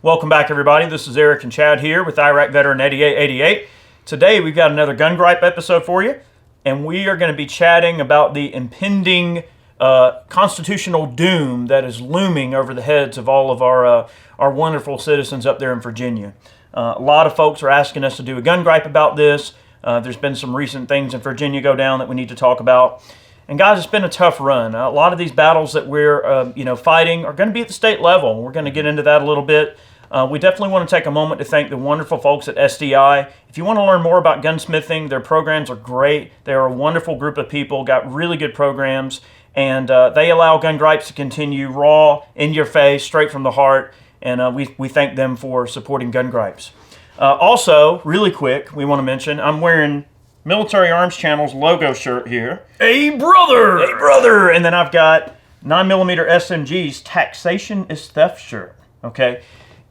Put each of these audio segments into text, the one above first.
Welcome back, everybody. This is Eric and Chad here with Iraq Veteran 8888. Today, we've got another Gun Gripe episode for you, and we are going to be chatting about the impending constitutional doom that is looming over the heads of all of our wonderful citizens up there in Virginia. A lot of folks are asking us to do a Gun Gripe about this. There's been some recent things in Virginia go down that we need to talk about. And guys, it's been a tough run. A lot of these battles that we're fighting are going to be at the state level. We're going to get into that a little bit. We definitely want to take a moment to thank the wonderful folks at SDI. If you want to learn more about gunsmithing, their programs are great. They are a wonderful group of people, got really good programs, and they allow Gun Gripes to continue raw, in your face, straight from the heart, and we thank them for supporting Gun Gripes. Also, really quick, we want to mention, I'm wearing Military Arms Channel's logo shirt here. Hey, brother! Hey, brother! And then I've got 9mm SMG's Taxation is Theft shirt, okay?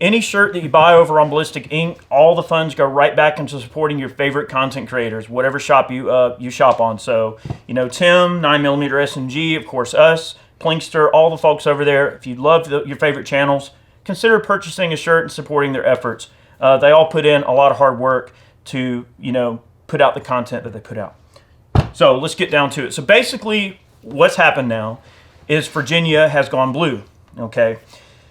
Any shirt that you buy over on Ballistic Ink, all the funds go right back into supporting your favorite content creators, whatever shop you shop on. So, Tim, 9mm SMG, of course us, Plinkster, all the folks over there. If you love your favorite channels, consider purchasing a shirt and supporting their efforts. They all put in a lot of hard work to, put out the content that they put out. So let's get down to it. So basically, what's happened now is Virginia has gone blue, okay?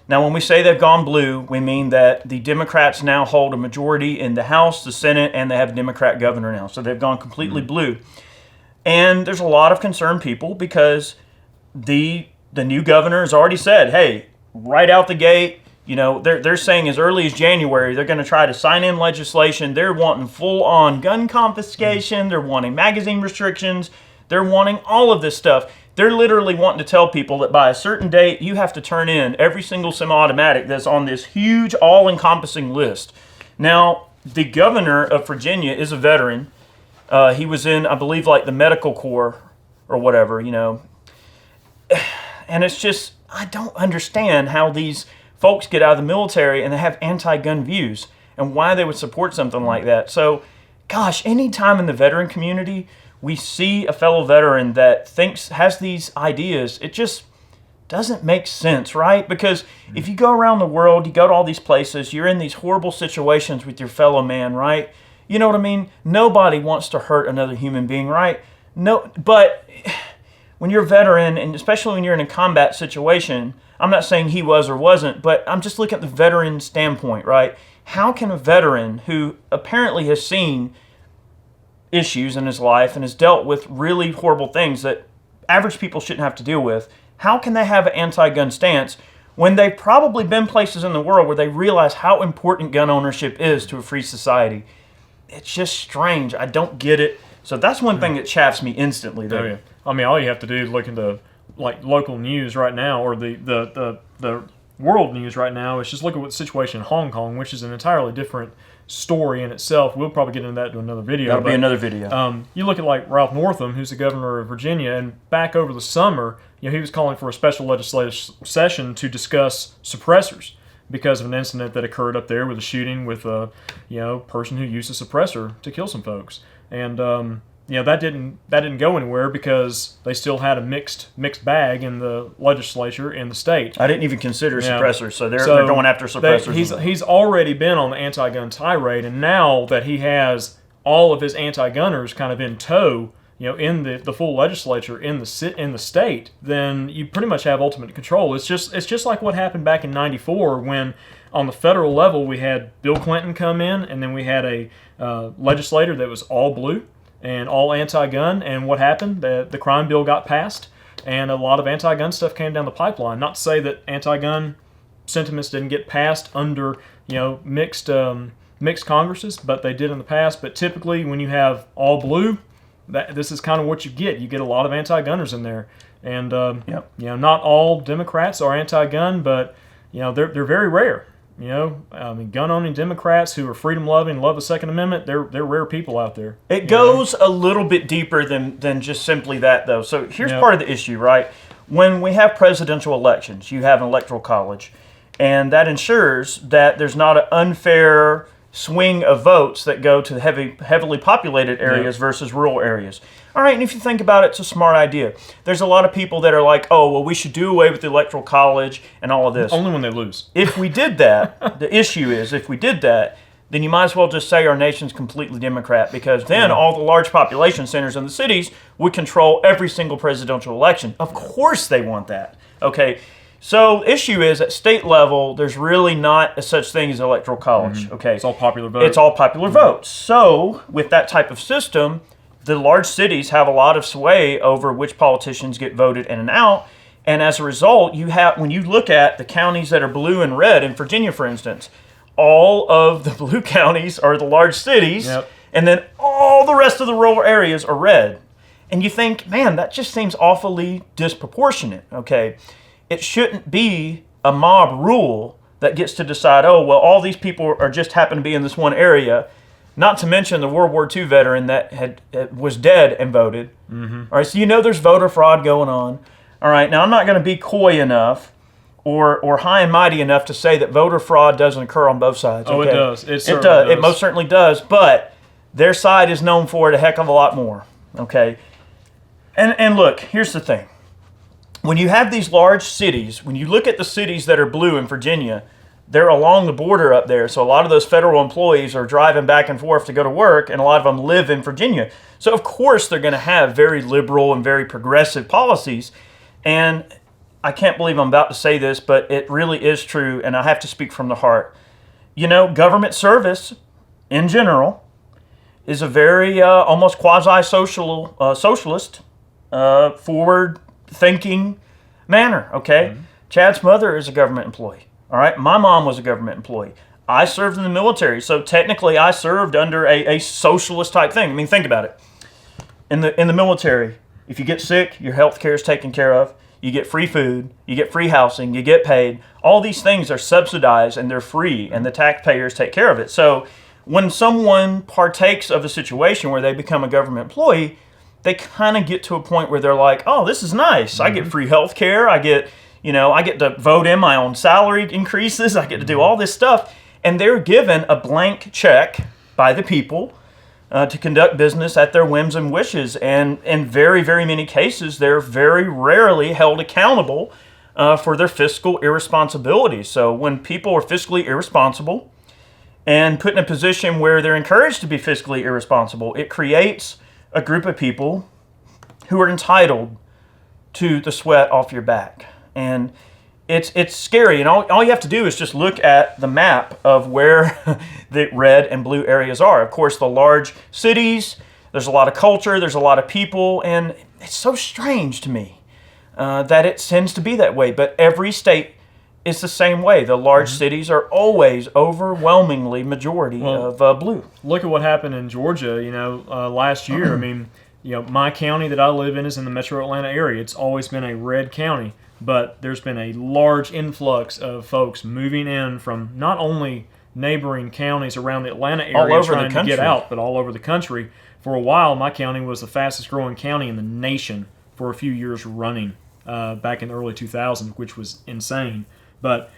Now, when we say they've gone blue, we mean that the Democrats now hold a majority in the House, the Senate, and they have a Democrat governor now. So they've gone completely blue. And there's a lot of concerned people because the new governor has already said, hey, right out the gate, they're saying as early as January, they're going to try to sign in legislation. They're wanting full-on gun confiscation. They're wanting magazine restrictions. They're wanting all of this stuff. They're literally wanting to tell people that by a certain date, you have to turn in every single semi-automatic that's on this huge, all-encompassing list. Now, the governor of Virginia is a veteran. He was in, I believe, like the medical corps or whatever, And it's just, I don't understand how these folks get out of the military and they have anti-gun views and why they would support something like that. So, gosh, any time in the veteran community we see a fellow veteran that has these ideas, it just doesn't make sense, right? Because if you go around the world, you go to all these places, you're in these horrible situations with your fellow man, right? You know what I mean? Nobody wants to hurt another human being, right? No, but when you're a veteran, and especially when you're in a combat situation, I'm not saying he was or wasn't, but I'm just looking at the veteran standpoint, right? How can a veteran who apparently has seen issues in his life and has dealt with really horrible things that average people shouldn't have to deal with, how can they have an anti-gun stance when they've probably been places in the world where they realize how important gun ownership is to a free society? It's just strange. I don't get it. So that's one thing that chaffs me instantly there. Oh, yeah. I mean, all you have to do is look into local news right now, or the world news right now, is just look at what the situation in Hong Kong, which is an entirely different story in itself. We'll probably get into that in another video. That'll be another video. You look at Ralph Northam, who's the governor of Virginia, and back over the summer, he was calling for a special legislative session to discuss suppressors because of an incident that occurred up there with a shooting with a person who used a suppressor to kill some folks. And that didn't go anywhere because they still had a mixed bag in the legislature in the state. I didn't even consider suppressors, so they're going after suppressors. He's already been on the anti-gun tirade, and now that he has all of his anti-gunners kind of in tow, in the full legislature in the state, then you pretty much have ultimate control. It's just like what happened back in '94 when on the federal level we had Bill Clinton come in, and then we had a legislator that was all blue and all anti-gun, and what happened? The crime bill got passed, and a lot of anti-gun stuff came down the pipeline. Not to say that anti-gun sentiments didn't get passed under mixed Congresses, but they did in the past. But typically, when you have all blue, this is kind of what you get. You get a lot of anti-gunners in there, and not all Democrats are anti-gun, but they're very rare. Gun-owning Democrats who are freedom-loving, love the Second Amendment, they're rare people out there. It goes a little bit deeper than just simply that, though. So here's part of the issue, right? When we have presidential elections, you have an electoral college, and that ensures that there's not an unfair, swing of votes that go to the heavily populated areas versus rural areas. All right, and if you think about it, it's a smart idea. There's a lot of people that are like, oh, well, we should do away with the Electoral College and all of this. Only when they lose. If we did that, the issue is, if we did that, then you might as well just say our nation's completely Democrat, because then all the large population centers in the cities would control every single presidential election. Of course they want that, okay? So the issue is, at state level, there's really not a such thing as electoral college, okay? It's all popular vote. It's all popular votes. So with that type of system, the large cities have a lot of sway over which politicians get voted in and out. And as a result, you have, when you look at the counties that are blue and red in Virginia, for instance, all of the blue counties are the large cities, and then all the rest of the rural areas are red. And you think, man, that just seems awfully disproportionate, okay? It shouldn't be a mob rule that gets to decide, oh, well, all these people are just happen to be in this one area, not to mention the World War II veteran that was dead and voted. All right, so you know there's voter fraud going on. All right, now I'm not going to be coy enough or high and mighty enough to say that voter fraud doesn't occur on both sides. Oh, okay? it does. It does. does. It most certainly does, but their side is known for it a heck of a lot more, okay? And look, here's the thing. When you have these large cities, when you look at the cities that are blue in Virginia, they're along the border up there, so a lot of those federal employees are driving back and forth to go to work, and a lot of them live in Virginia. So of course they're going to have very liberal and very progressive policies, and I can't believe I'm about to say this, but it really is true, and I have to speak from the heart. You know, government service, in general, is a very almost quasi-socialist, forward-thinking manner, okay? Chad's mother is a government employee, all right? My mom was a government employee. I served in the military, so technically I served under a socialist-type thing. I mean, think about it. In the military, if you get sick, your health care is taken care of. You get free food, you get free housing, you get paid. All these things are subsidized and they're free, and the taxpayers take care of it. So when someone partakes of a situation where they become a government employee, they kind of get to a point where they're like, oh, this is nice. I get free health care. I get to vote in my own salary increases. I get to do all this stuff. And they're given a blank check by the people to conduct business at their whims and wishes. And in very, very many cases, they're very rarely held accountable for their fiscal irresponsibility. So when people are fiscally irresponsible and put in a position where they're encouraged to be fiscally irresponsible, it creates a group of people who are entitled to the sweat off your back. And it's scary, and all you have to do is just look at the map of where the red and blue areas are. Of course, the large cities, there's a lot of culture, there's a lot of people, and it's so strange to me that it tends to be that way. But every state is the same way. The large cities are always overwhelmingly majority of blue. Look at what happened in Georgia, last year. I mean, my county that I live in is in the metro Atlanta area. It's always been a red county. But there's been a large influx of folks moving in from not only neighboring counties around the Atlanta area trying to get out, but all over the country. For a while, my county was the fastest growing county in the nation for a few years running back in the early 2000s, which was insane. But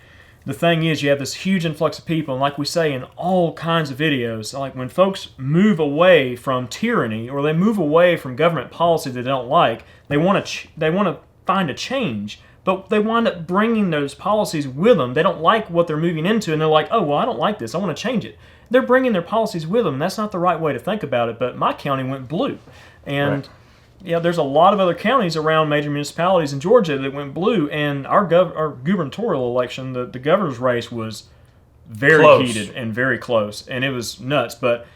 the thing is, you have this huge influx of people, and like we say in all kinds of videos, like when folks move away from tyranny or they move away from government policy they don't like, they want to find a change. But they wind up bringing those policies with them. They don't like what they're moving into, and they're like, oh, well, I don't like this. I want to change it. They're bringing their policies with them. That's not the right way to think about it, but my county went blue. And there's a lot of other counties around major municipalities in Georgia that went blue, and our gubernatorial election, the governor's race was very heated and very close, and it was nuts. But,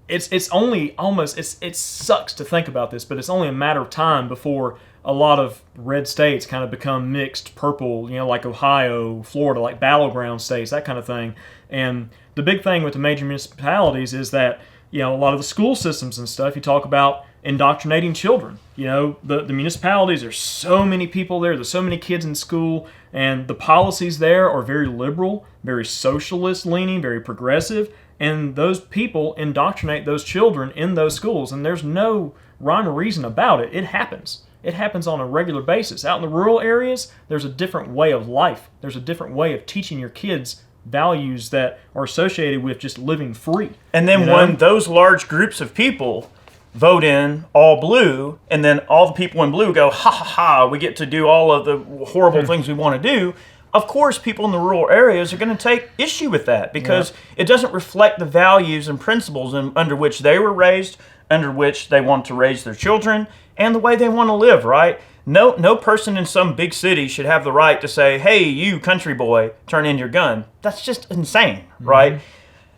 it's only almost, it sucks to think about this, but it's only a matter of time before a lot of red states kind of become mixed purple, like Ohio, Florida, like battleground states, that kind of thing. And the big thing with the major municipalities is that, a lot of the school systems and stuff, you talk about indoctrinating children. The municipalities, there's so many people there, there's so many kids in school, and the policies there are very liberal, very socialist leaning, very progressive, and those people indoctrinate those children in those schools, and there's no rhyme or reason about it. It happens. It happens on a regular basis. Out in the rural areas, there's a different way of life. There's a different way of teaching your kids values that are associated with just living free. And then when those large groups of people vote in all blue, and then all the people in blue go, ha ha ha, we get to do all of the horrible things we want to do, of course people in the rural areas are going to take issue with that because it doesn't reflect the values and principles under which they were raised, under which they want to raise their children, and the way they want to live, right? No person in some big city should have the right to say, hey, you country boy, turn in your gun. That's just insane, right?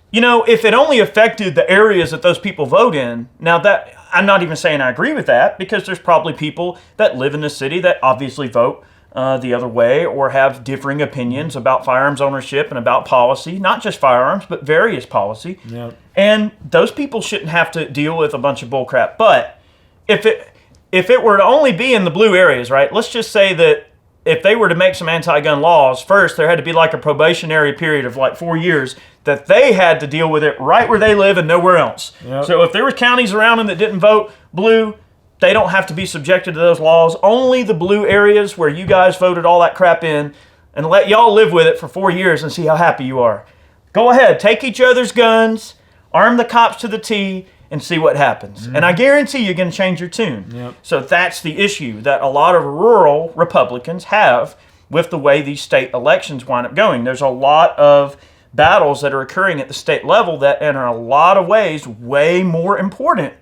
You know, if it only affected the areas that those people vote in, now that, I'm not even saying I agree with that, because there's probably people that live in the city that obviously vote the other way or have differing opinions about firearms ownership and about policy, not just firearms, but various policy. Yep. And those people shouldn't have to deal with a bunch of bullcrap. But if it were to only be in the blue areas, right, let's just say that if they were to make some anti-gun laws, first there had to be like a probationary period of like 4 years that they had to deal with it right where they live and nowhere else. Yep. So if there were counties around them that didn't vote blue, they don't have to be subjected to those laws. Only the blue areas where you guys voted all that crap in, and let y'all live with it for 4 years and see how happy you are. Go ahead, take each other's guns, arm the cops to the T, and see what happens. And I guarantee you're going to change your tune. Yep. So that's the issue that a lot of rural Republicans have with the way these state elections wind up going. There's a lot of battles that are occurring at the state level that in a lot of ways way more important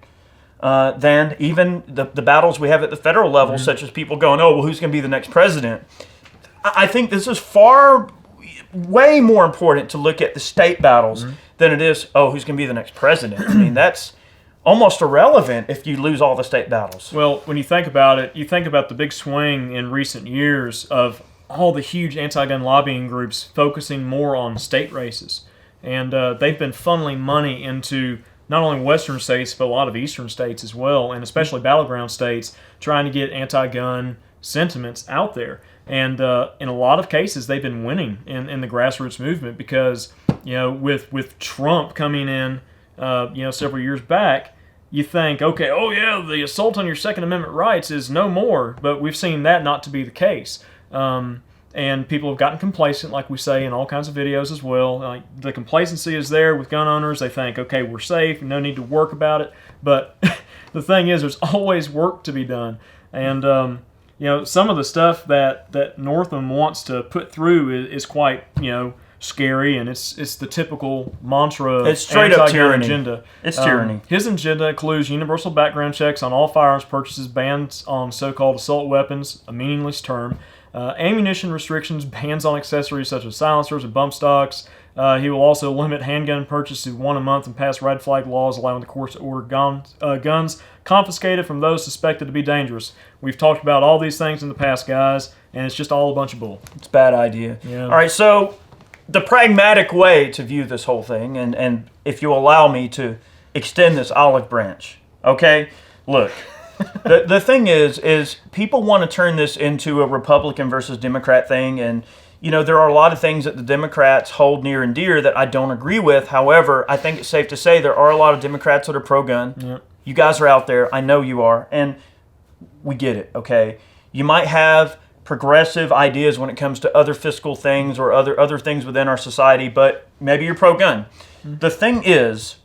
than even the battles we have at the federal level, such as people going, oh, well, who's going to be the next president? I think this is way more important to look at the state battles than it is, oh, who's going to be the next president. I mean, that's almost irrelevant if you lose all the state battles. Well, when you think about it, you think about the big swing in recent years of all the huge anti-gun lobbying groups focusing more on state races. And they've been funneling money into not only western states, but a lot of eastern states as well, and especially battleground states, trying to get anti-gun sentiments out there. And in a lot of cases, they've been winning in the grassroots movement because, with Trump coming in, several years back, you think, okay, oh yeah, the assault on your Second Amendment rights is no more, but we've seen that not to be the case. And people have gotten complacent, like we say in all kinds of videos as well. Like, the complacency is there with gun owners. They think, okay, we're safe, no need to work about it. But the thing is, there's always work to be done. And some of the stuff that Northam wants to put through is quite, scary, and it's the typical mantra. It's straight up tyranny. Agenda. It's tyranny. His agenda includes universal background checks on all firearms purchases, bans on so-called assault weapons, a meaningless term, ammunition restrictions, bans on accessories such as silencers and bump stocks. He will also limit handgun purchase to 1 a month and pass red flag laws allowing the courts to order guns confiscated from those suspected to be dangerous. We've talked about all these things in the past, guys, and it's just all a bunch of bull. It's a bad idea. Yeah. All right, so the pragmatic way to view this whole thing, and if you allow me to extend this olive branch, okay? Look, the thing is people want to turn this into a Republican versus Democrat thing, and there are a lot of things that the Democrats hold near and dear that I don't agree with. However, I think it's safe to say there are a lot of Democrats that are pro-gun. Yep. You guys are out there. I know you are, and we get it, okay? You might have progressive ideas when it comes to other fiscal things or other things within our society, but maybe you're pro-gun. The thing is,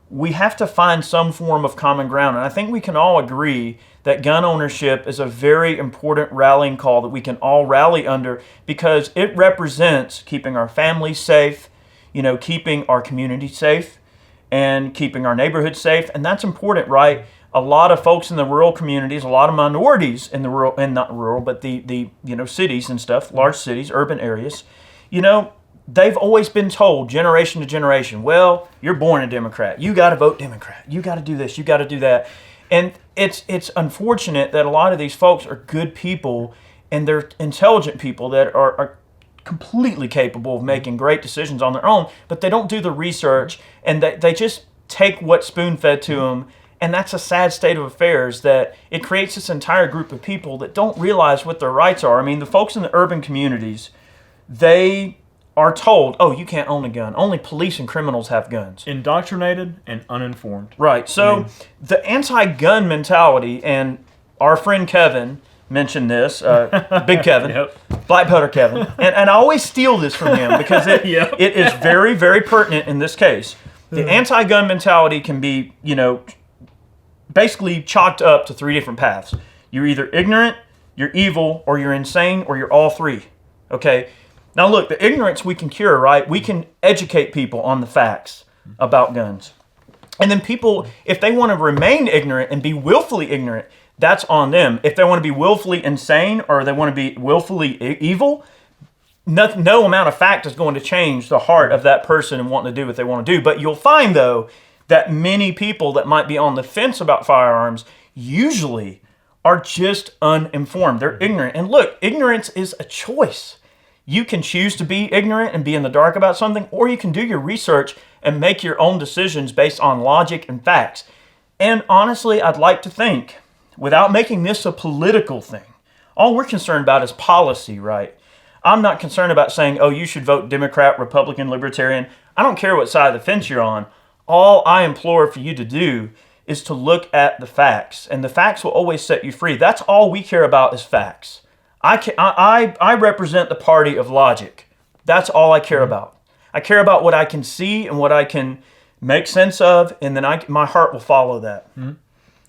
we have to find some form of common ground, and I think we can all agree that gun ownership is a very important rallying call that we can all rally under because it represents keeping our families safe, keeping our community safe, and keeping our neighborhood safe, and that's important, right? A lot of folks in the rural communities, a lot of minorities in the rural, and not rural, but the cities and stuff, large cities, urban areas, they've always been told generation to generation, well, you're born a Democrat. You got to vote Democrat. You got to do this. You got to do that. And it's unfortunate that a lot of these folks are good people and they're intelligent people that are completely capable of making great decisions on their own, but they don't do the research and they just take what's spoon-fed to them. And that's a sad state of affairs that it creates this entire group of people that don't realize what their rights are. I mean, the folks in the urban communities, they are told, oh, you can't own a gun. Only police and criminals have guns. Indoctrinated and uninformed. Right. So the anti-gun mentality, and our friend Kevin mentioned this. Big Kevin, Yep. Black Powder Kevin, and I always steal this from him because it is very, very pertinent in this case. The anti-gun mentality can be, basically chalked up to three different paths. You're either ignorant, you're evil, or you're insane, or you're all three. Okay? Now look, the ignorance we can cure, right? We can educate people on the facts about guns. And then people, if they want to remain ignorant and be willfully ignorant, that's on them. If they want to be willfully insane or they want to be willfully evil, no amount of fact is going to change the heart of that person and wanting to do what they want to do. But you'll find, though, that many people that might be on the fence about firearms usually are just uninformed. They're ignorant. And look, ignorance is a choice. You can choose to be ignorant and be in the dark about something, or you can do your research and make your own decisions based on logic and facts. And honestly, I'd like to think, without making this a political thing, all we're concerned about is policy, right? I'm not concerned about saying, oh, you should vote Democrat, Republican, Libertarian. I don't care what side of the fence you're on. All I implore for you to do is to look at the facts, and the facts will always set you free. That's all we care about is facts. I represent the party of logic. That's all I care about. I care about what I can see and what I can make sense of, and then my heart will follow that.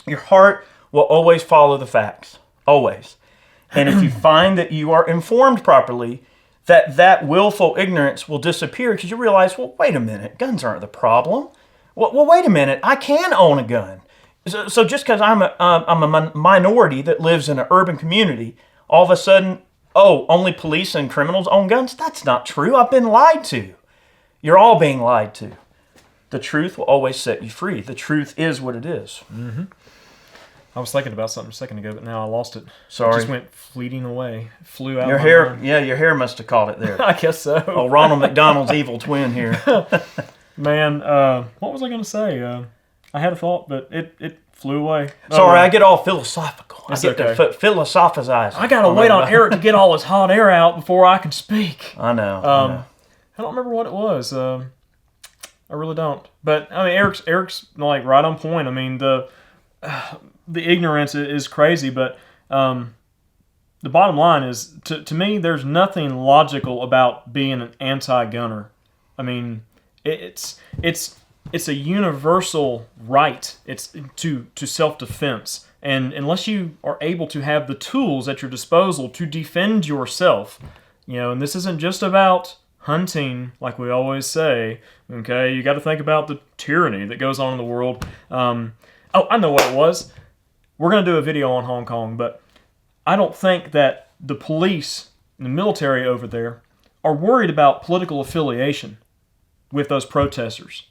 Your heart will always follow the facts, always. And if you find that you are informed properly, that willful ignorance will disappear because you realize, well, wait a minute, guns aren't the problem. Well, wait a minute, I can own a gun. So just because I'm a minority that lives in an urban community, all of a sudden, oh, only police and criminals own guns? That's not true. I've been lied to. You're all being lied to. The truth will always set you free. The truth is what it is. Mm-hmm. I was thinking about something a second ago, but now I lost it. Sorry. It just went fleeting away. Flew out Your of my hair, mind. yeah, your hair must have caught it there. I guess so. Oh, Ronald McDonald's evil twin here. Man, what was I going to say? I had a thought, but it flew away. Sorry, I get all philosophical. That's I get okay. to philosophize. I got to wait on Eric to get all his hot air out before I can speak. I know. I don't remember what it was. I really don't. But I mean, Eric's like right on point. I mean, the ignorance is crazy, but the bottom line is, to me, there's nothing logical about being an anti-gunner. I mean, it's a universal right. It's to self-defense, and unless you are able to have the tools at your disposal to defend yourself, and this isn't just about hunting, like we always say. Okay, you got to think about the tyranny that goes on in the world. Oh, I know what it was. We're going to do a video on Hong Kong, but I don't think that the police and the military over there are worried about political affiliation with those protesters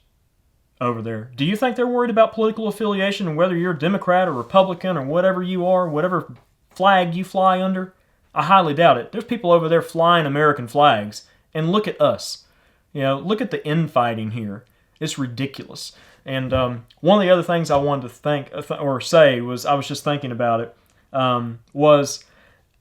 over there. Do you think they're worried about political affiliation and whether you're a Democrat or Republican or whatever you are, whatever flag you fly under? I highly doubt it. There's people over there flying American flags, and look at us. Look at the infighting here. It's ridiculous. And one of the other things I wanted to say was, I was just thinking about it, was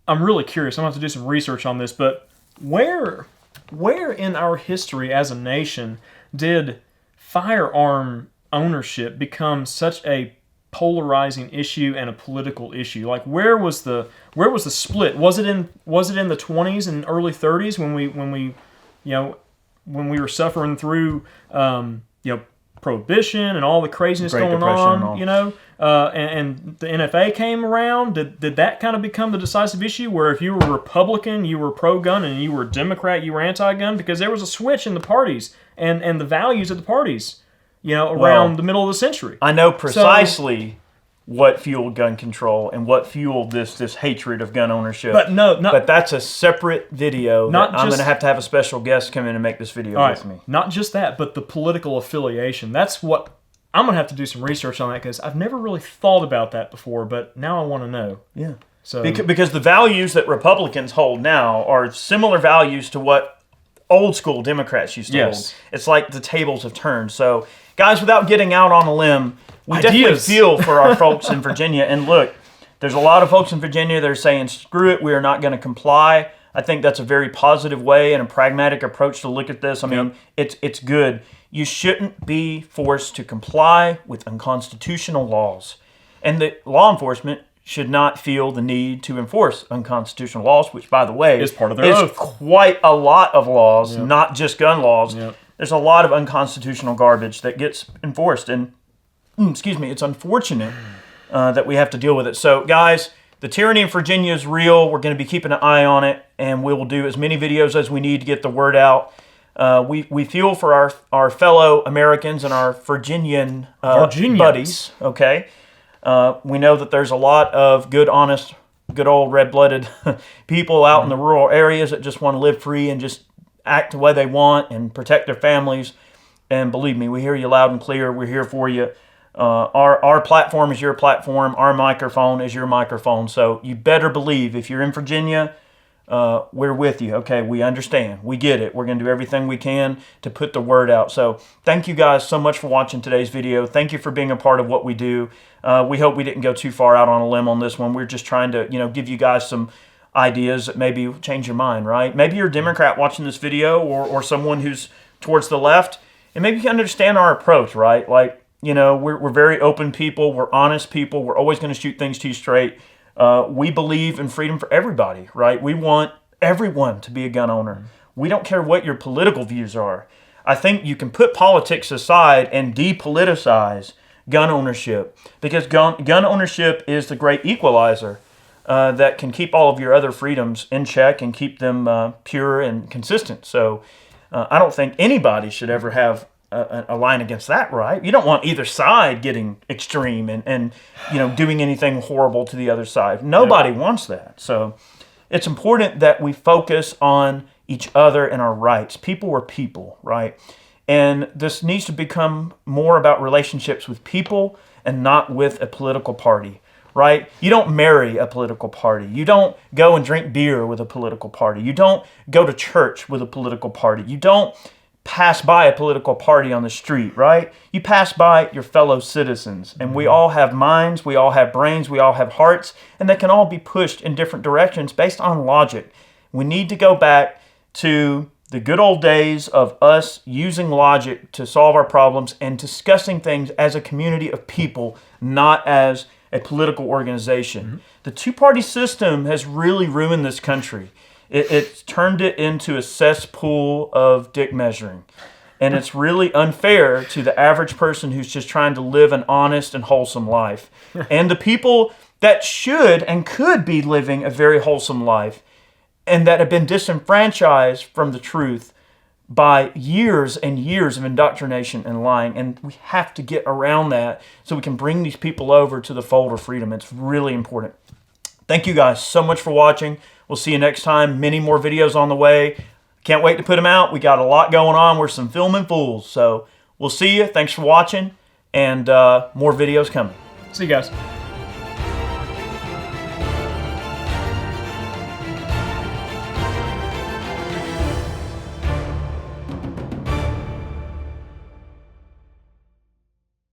I'm really curious. I'm going to have to do some research on this, but where in our history as a nation did firearm ownership become such a polarizing issue and a political issue? Like, where was the split? Was it in the 20s and early 30s when we were suffering through prohibition and all the craziness Great going Depression on, and the NFA came around. Did that kind of become the decisive issue, where if you were Republican, you were pro-gun, and you were Democrat, you were anti-gun? Because there was a switch in the parties and the values of the parties, around the middle of the century. I know precisely what fueled gun control and what fueled this hatred of gun ownership. But that's a separate video. I'm going to have a special guest come in and make this video with me. Not just that, but the political affiliation. That's what I'm going to have to do some research on that, because I've never really thought about that before, but now I want to know. Yeah. So because the values that Republicans hold now are similar values to what old school Democrats used to hold. It's like the tables have turned. So, guys, without getting out on a limb, we definitely feel for our folks in Virginia. And look, there's a lot of folks in Virginia that are saying, screw it, we are not going to comply. I think that's a very positive way and a pragmatic approach to look at this. I mean, it's good. You shouldn't be forced to comply with unconstitutional laws. And the law enforcement should not feel the need to enforce unconstitutional laws, which, by the way, is part of their oath. Quite a lot of laws, not just gun laws. Yep. There's a lot of unconstitutional garbage that gets enforced, and excuse me, it's unfortunate that we have to deal with it. So, guys, the tyranny in Virginia is real. We're going to be keeping an eye on it, and we will do as many videos as we need to get the word out. We feel for our fellow Americans and our Virginian buddies. Okay, we know that there's a lot of good, honest, good old red-blooded people out in the rural areas that just want to live free and just act the way they want and protect their families. And believe me, we hear you loud and clear. We're here for you. Our platform is your platform. Our microphone is your microphone. So you better believe if you're in Virginia, we're with you. Okay, we understand. We get it. We're going to do everything we can to put the word out. So thank you guys so much for watching today's video. Thank you for being a part of what we do. We hope we didn't go too far out on a limb on this one. We're just trying to, give you guys some ideas that maybe change your mind, right? Maybe you're a Democrat watching this video or someone who's towards the left, and maybe you can understand our approach, right? Like, we're very open people. We're honest people. We're always going to shoot things to you straight. We believe in freedom for everybody, right? We want everyone to be a gun owner. We don't care what your political views are. I think you can put politics aside and depoliticize gun ownership, because gun ownership is the great equalizer that can keep all of your other freedoms in check and keep them pure and consistent. So I don't think anybody should ever have a line against that, right? You don't want either side getting extreme and doing anything horrible to the other side. Nobody wants that. So it's important that we focus on each other and our rights. People are people, right? And this needs to become more about relationships with people and not with a political party, right? You don't marry a political party. You don't go and drink beer with a political party. You don't go to church with a political party. You don't pass by a political party on the street, right? You pass by your fellow citizens, and we all have minds, we all have brains, we all have hearts, and they can all be pushed in different directions based on logic. We need to go back to the good old days of us using logic to solve our problems and discussing things as a community of people, not as a political organization. The two-party system has really ruined this country. It's turned it into a cesspool of dick measuring. And it's really unfair to the average person who's just trying to live an honest and wholesome life. And the people that should and could be living a very wholesome life and that have been disenfranchised from the truth by years and years of indoctrination and lying. And we have to get around that so we can bring these people over to the fold of freedom. It's really important. Thank you guys so much for watching. We'll see you next time. Many more videos on the way. Can't wait to put them out. We got a lot going on. We're some filming fools. So we'll see you. Thanks for watching. And more videos coming. See you guys.